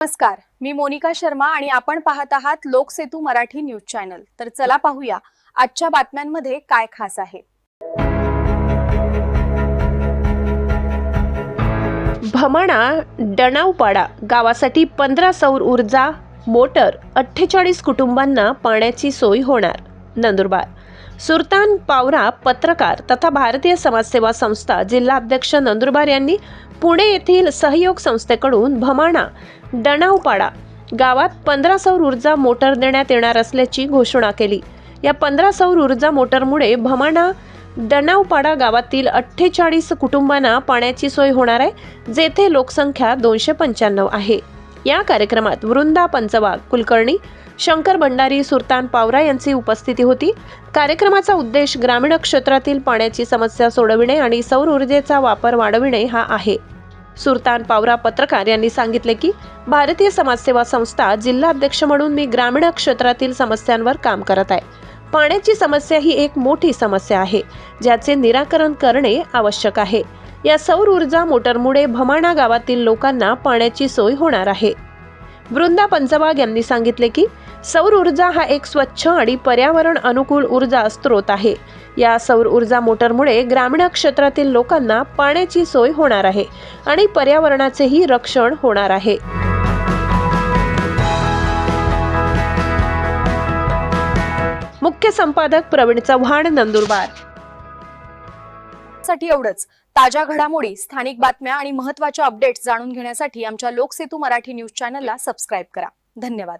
नमस्कार, मी मोनिका शर्मा आणि आपण पाहत आहात लोकसेतू मराठी न्यूज चॅनल। तर चला पाहूया आजच्या बातम्यांमध्ये काय खास आहे। भमाणा डणावपाडा गावासाठी 15 सौर ऊर्जा मोटर, 48 कुटुंबांना पाण्याची सोय होणार। नंदुरबार सुरतान पावरा पत्रकार तथा भारतीय समाजसेवा संस्था जिल्हाध्यक्ष नंदुरबार यांनी पुणे येथील सहयोग संस्थेकडून भमाणा डणावपाडा गावात 15 सौर ऊर्जा मोटर देण्यात येणार असल्याची घोषणा केली। या 15 सौर ऊर्जा मोटरमुळे भमाणा डणावपाडा गावातील 48 कुटुंबांना पाण्याची सोय होणार आहे, जेथे लोकसंख्या 295 आहे। या कार्यक्रमात वृंदा पंचवाघ कुलकर्णी, शंकर भंडारी, सुरतान पावरा यांची उपस्थिती होती। कार्यक्रमाचा उद्देश ग्रामीण क्षेत्रातील पाण्याची समस्या सोडविणे आणि सौर ऊर्जेचा वापर वाढविणे हा आहे। सुरतान पावरा पत्रकार यांनी सांगितले की भारतीय समाजसेवा संस्था जिल्हाध्यक्ष म्हणून मी ग्रामीण क्षेत्रातील समस्यांवर काम करत आहे। पाण्याची समस्या ही एक मोठी समस्या आहे, ज्याचे निराकरण करणे आवश्यक आहे। या सौर ऊर्जा मोटरमुळे भमाणा गावातील लोकांना पाण्याची सोय होणार आहे। वृंदा पंचवाघ यांनी सांगितले की सौर ऊर्जा हा एक स्वच्छ आणि पर्यावरण अनुकूल ऊर्जा स्रोत आहे। या सौर ऊर्जा मोटरमुळे ग्रामीण क्षेत्रातील लोकांना पाण्याची सोय होणार आहे आणि पर्यावरणाचेही रक्षण होणार आहे। मुख्य संपादक प्रवीण चव्हाण, नंदुरबार। साठी एवढंच। ताज्या घडामोडी, स्थानिक बातम्या आणि महत्त्वाच्या अपडेट्स जाणून घेण्यासाठी आमच्या लोकसेतू मराठी न्यूज चॅनलला सबस्क्राइब करा। धन्यवाद।